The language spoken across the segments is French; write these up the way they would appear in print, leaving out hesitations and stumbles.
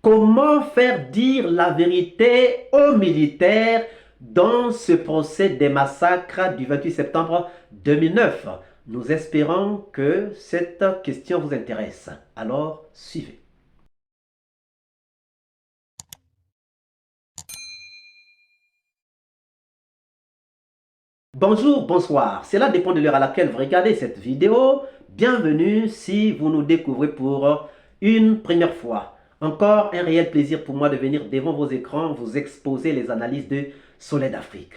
Comment faire dire la vérité aux militaires dans ce procès des massacres du 28 septembre 2009? Nous espérons que cette question vous intéresse. Alors, suivez. Bonjour, bonsoir. Cela dépend de l'heure à laquelle vous regardez cette vidéo. Bienvenue si vous nous découvrez pour une première fois. Encore un réel plaisir pour moi de venir devant vos écrans vous exposer les analyses de Soleil d'Afrique.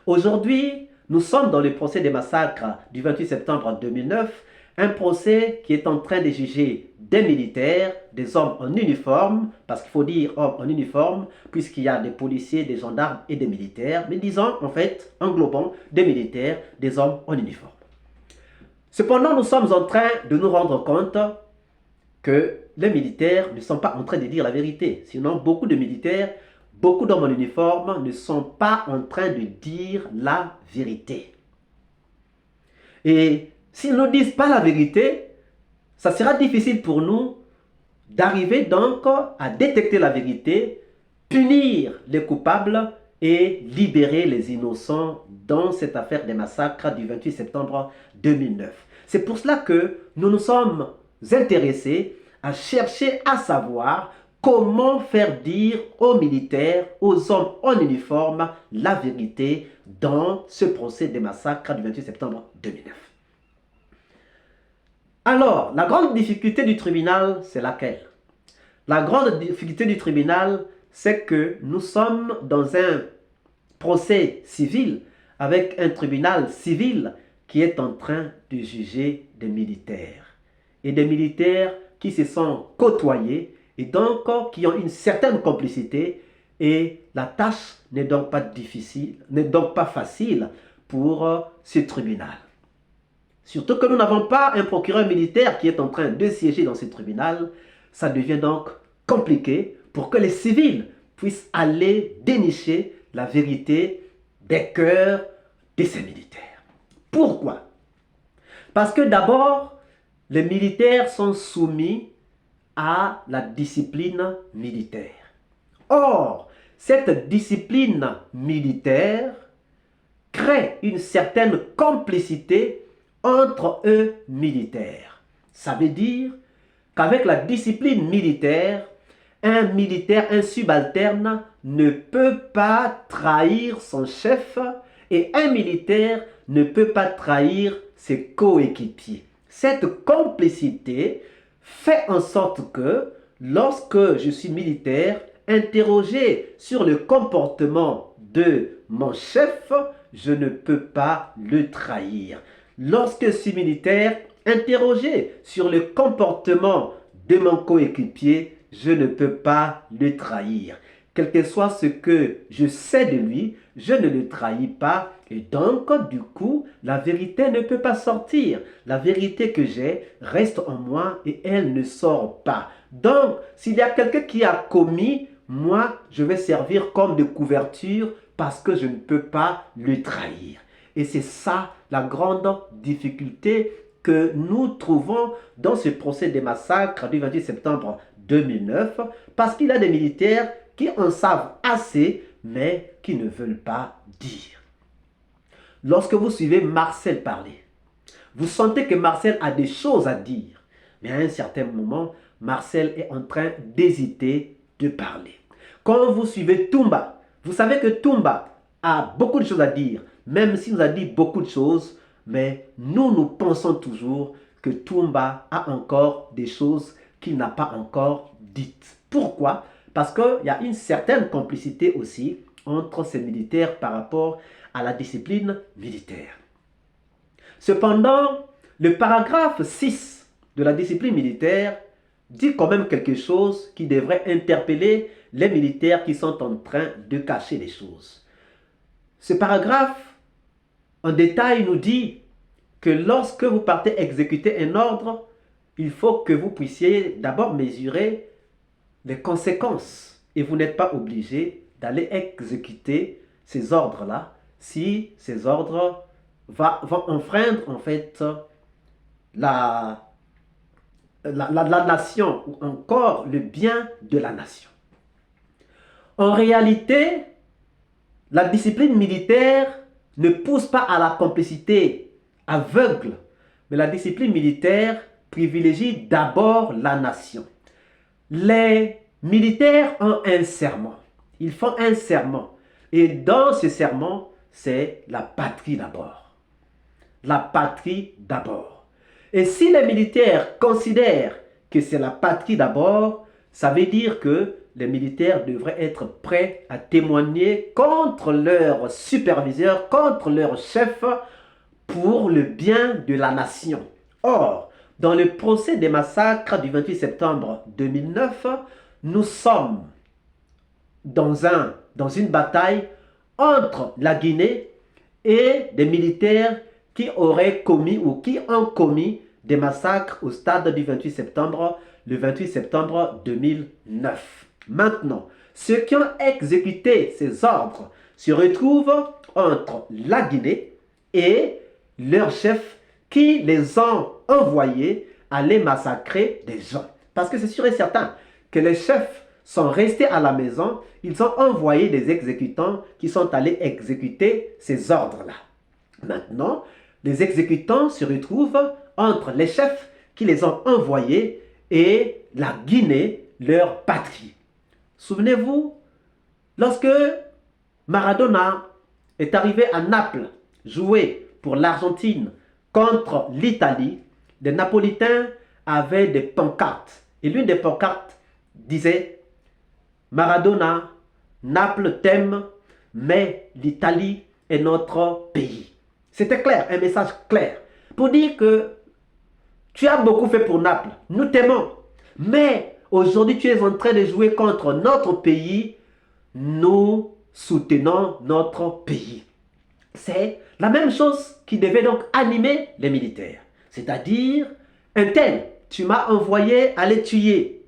Aujourd'hui, nous sommes dans le procès des massacres du 28 septembre 2009, un procès qui est en train de juger des militaires, des hommes en uniforme, parce qu'il faut dire hommes en uniforme, puisqu'il y a des policiers, des gendarmes et des militaires, mais disons en fait, englobant des militaires, des hommes en uniforme. Cependant, nous sommes en train de nous rendre compte que les militaires ne sont pas en train de dire la vérité. Sinon, beaucoup de militaires, beaucoup d'hommes en uniforme ne sont pas en train de dire la vérité. Et s'ils ne disent pas la vérité, ça sera difficile pour nous d'arriver donc à détecter la vérité, punir les coupables et libérer les innocents dans cette affaire des massacres du 28 septembre 2009. C'est pour cela que nous nous sommes intéressés à chercher à savoir comment faire dire aux militaires, aux hommes en uniforme, la vérité dans ce procès des massacres du 28 septembre 2009. Alors, la grande difficulté du tribunal, c'est laquelle? La grande difficulté du tribunal, c'est que nous sommes dans un procès civil avec un tribunal civil qui est en train de juger des militaires. Et des militaires qui se sont côtoyés et donc qui ont une certaine complicité, et la tâche n'est donc pas difficile, n'est donc pas facile pour ce tribunal. Surtout que nous n'avons pas un procureur militaire qui est en train de siéger dans ce tribunal, ça devient donc compliqué pour que les civils puissent aller dénicher la vérité des cœurs de ces militaires. Pourquoi? Parce que d'abord, les militaires sont soumis à la discipline militaire. Or, cette discipline militaire crée une certaine complicité entre eux militaires. Ça veut dire qu'avec la discipline militaire, un subalterne ne peut pas trahir son chef et un militaire ne peut pas trahir ses coéquipiers. Cette complicité fait en sorte que lorsque je suis militaire, interrogé sur le comportement de mon chef, je ne peux pas le trahir. Lorsque je suis militaire, interrogé sur le comportement de mon coéquipier, je ne peux pas le trahir. Quel que soit ce que je sais de lui, je ne le trahis pas. Et donc, du coup, la vérité ne peut pas sortir. La vérité que j'ai reste en moi et elle ne sort pas. Donc, s'il y a quelqu'un qui a commis, moi, je vais servir comme de couverture parce que je ne peux pas le trahir. Et c'est ça la grande difficulté que nous trouvons dans ce procès des massacres du 28 septembre 2009, parce qu'il y a des militaires qui en savent assez, mais qui ne veulent pas dire. Lorsque vous suivez Marcel parler, vous sentez que Marcel a des choses à dire, mais à un certain moment, Marcel est en train d'hésiter de parler. Quand vous suivez Toumba, vous savez que Toumba a beaucoup de choses à dire, même s'il nous a dit beaucoup de choses, mais nous pensons toujours que Toumba a encore des choses qu'il n'a pas encore dites. Pourquoi? Parce qu'il y a une certaine complicité aussi entre ces militaires par rapport à la discipline militaire. Cependant, le paragraphe 6 de la discipline militaire dit quand même quelque chose qui devrait interpeller les militaires qui sont en train de cacher les choses. Ce paragraphe, en détail, nous dit que lorsque vous partez exécuter un ordre, il faut que vous puissiez d'abord mesurer les conséquences. Et vous n'êtes pas obligé d'aller exécuter ces ordres-là si ces ordres vont enfreindre en fait la nation ou encore le bien de la nation. En réalité, la discipline militaire ne pousse pas à la complicité aveugle, mais la discipline militaire privilégie d'abord la nation. Les militaires ont un serment. Ils font un serment. Et dans ce serment, c'est la patrie d'abord. La patrie d'abord. Et si les militaires considèrent que c'est la patrie d'abord, ça veut dire que les militaires devraient être prêts à témoigner contre leur superviseur, contre leur chef, pour le bien de la nation. Or, dans le procès des massacres du 28 septembre 2009, nous sommes dans une bataille entre la Guinée et des militaires qui auraient commis ou qui ont commis des massacres au stade du 28 septembre, le 28 septembre 2009. Maintenant, ceux qui ont exécuté ces ordres se retrouvent entre la Guinée et leurs chefs qui les ont envoyés aller massacrer des gens. Parce que c'est sûr et certain que les chefs sont restés à la maison, ils ont envoyé des exécutants qui sont allés exécuter ces ordres-là. Maintenant, les exécutants se retrouvent entre les chefs qui les ont envoyés et la Guinée, leur patrie. Souvenez-vous, lorsque Maradona est arrivé à Naples, jouer pour l'Argentine contre l'Italie, les Napolitains avaient des pancartes. Et l'une des pancartes disait « Maradona, Naples t'aime, mais l'Italie est notre pays ». C'était clair, un message clair. Pour dire que tu as beaucoup fait pour Naples, nous t'aimons. Mais aujourd'hui, tu es en train de jouer contre notre pays, nous soutenons notre pays. C'est la même chose qui devait donc animer les militaires. C'est-à-dire, un tel, tu m'as envoyé aller tuer.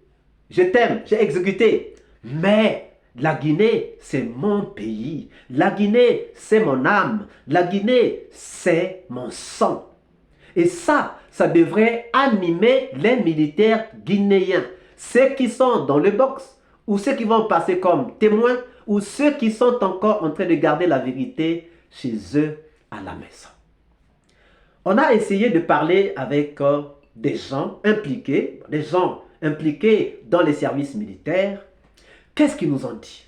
Je t'aime, j'ai exécuté. Mais la Guinée, c'est mon pays. La Guinée, c'est mon âme. La Guinée, c'est mon sang. Et ça devrait animer les militaires guinéens. Ceux qui sont dans le box, ou ceux qui vont passer comme témoins, ou ceux qui sont encore en train de garder la vérité chez eux à la maison. On a essayé de parler avec des gens impliqués dans les services militaires. Qu'est-ce qu'ils nous ont dit?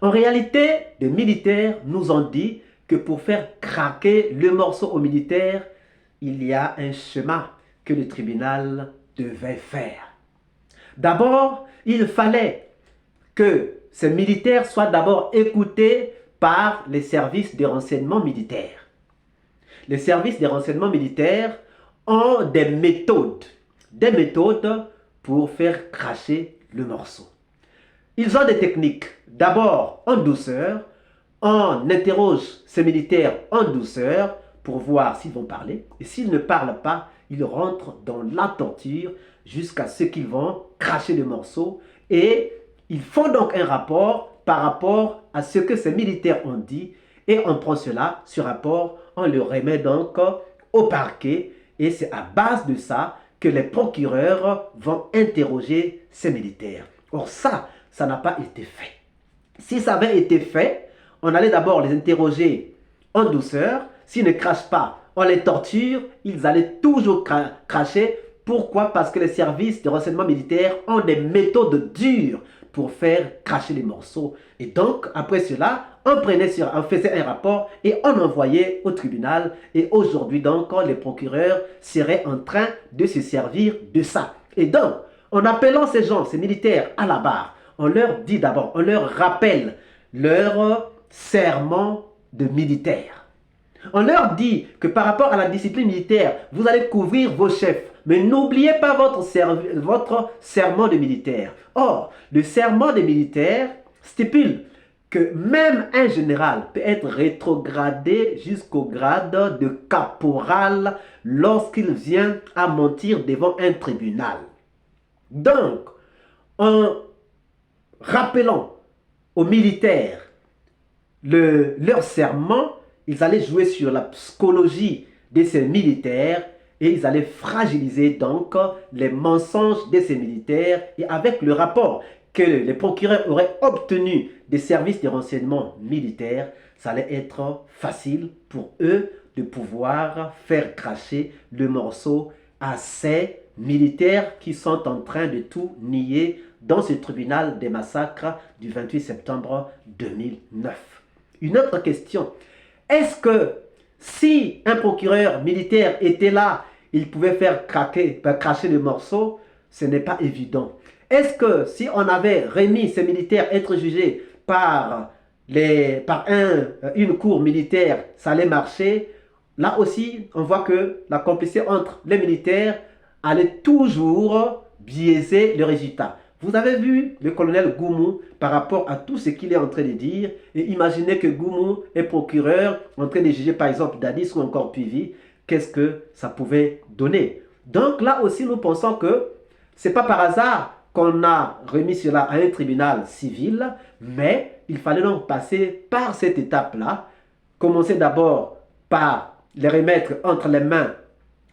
En réalité, les militaires nous ont dit que pour faire craquer le morceau aux militaires, il y a un chemin que le tribunal devait faire. D'abord, il fallait que ces militaires soient d'abord écoutés par les services de renseignement militaire. Les services de renseignement militaire ont des méthodes pour faire cracher le morceau. Ils ont des techniques. D'abord, en douceur, on interroge ces militaires en douceur pour voir s'ils vont parler. Et s'ils ne parlent pas, ils rentrent dans la torture jusqu'à ce qu'ils vont cracher le morceau. Et ils font donc un rapport par rapport à ce que ces militaires ont dit. Et on prend cela, ce rapport, on le remet donc au parquet. Et c'est à base de ça que les procureurs vont interroger ces militaires. Or ça n'a pas été fait. Si ça avait été fait, on allait d'abord les interroger en douceur. S'ils ne crachent pas, on les torture. Ils allaient toujours cracher. Pourquoi? Parce que les services de renseignement militaire ont des méthodes dures pour faire cracher les morceaux. Et donc, après cela, on faisait un rapport et on envoyait au tribunal. Et aujourd'hui, donc, les procureurs seraient en train de se servir de ça. Et donc, en appelant ces gens, ces militaires à la barre, on leur dit d'abord, on leur rappelle leur serment de militaire. On leur dit que par rapport à la discipline militaire, vous allez couvrir vos chefs. Mais n'oubliez pas votre serment de militaire. Or, le serment de militaire stipule que même un général peut être rétrogradé jusqu'au grade de caporal lorsqu'il vient à mentir devant un tribunal. Donc, en rappelant aux militaires leur serment, ils allaient jouer sur la psychologie de ces militaires et ils allaient fragiliser donc les mensonges de ces militaires. Et avec le rapport que les procureurs auraient obtenu des services de renseignement militaires, ça allait être facile pour eux de pouvoir faire cracher le morceau à ces militaires qui sont en train de tout nier dans ce tribunal des massacres du 28 septembre 2009. Une autre question, est-ce que si un procureur militaire était là, il pouvait faire cracher le morceau? Ce n'est pas évident. Est-ce que si on avait remis ces militaires être jugés par une cour militaire, ça allait marcher? Là aussi, on voit que la complicité entre les militaires allait toujours biaiser le résultat. Vous avez vu le colonel Goumou par rapport à tout ce qu'il est en train de dire, et imaginez que Goumou est procureur en train de juger par exemple Dadis ou encore Pivi, qu'est-ce que ça pouvait donner? Donc là aussi nous pensons que ce n'est pas par hasard qu'on a remis cela à un tribunal civil, mais il fallait donc passer par cette étape-là, commencer d'abord par les remettre entre les mains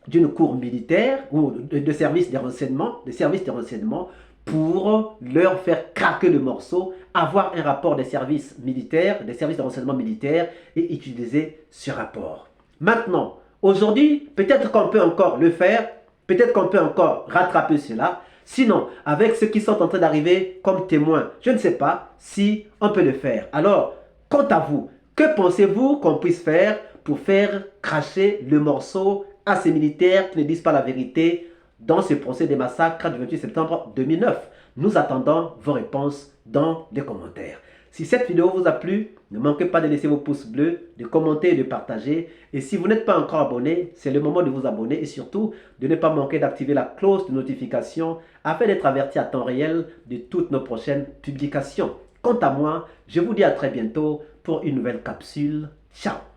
d'une cour militaire ou de services de renseignement, pour leur faire craquer le morceau, avoir un rapport des services militaires, des services de renseignement militaires et utiliser ce rapport. Maintenant, aujourd'hui, peut-être qu'on peut encore le faire, peut-être qu'on peut encore rattraper cela. Sinon, avec ceux qui sont en train d'arriver comme témoins, je ne sais pas si on peut le faire. Alors, quant à vous, que pensez-vous qu'on puisse faire pour faire cracher le morceau à ces militaires qui ne disent pas la vérité dans ce procès des massacres du 28 septembre 2009? Nous attendons vos réponses dans les commentaires. Si cette vidéo vous a plu, ne manquez pas de laisser vos pouces bleus, de commenter et de partager. Et si vous n'êtes pas encore abonné, c'est le moment de vous abonner et surtout de ne pas manquer d'activer la cloche de notification afin d'être averti à temps réel de toutes nos prochaines publications. Quant à moi, je vous dis à très bientôt pour une nouvelle capsule. Ciao!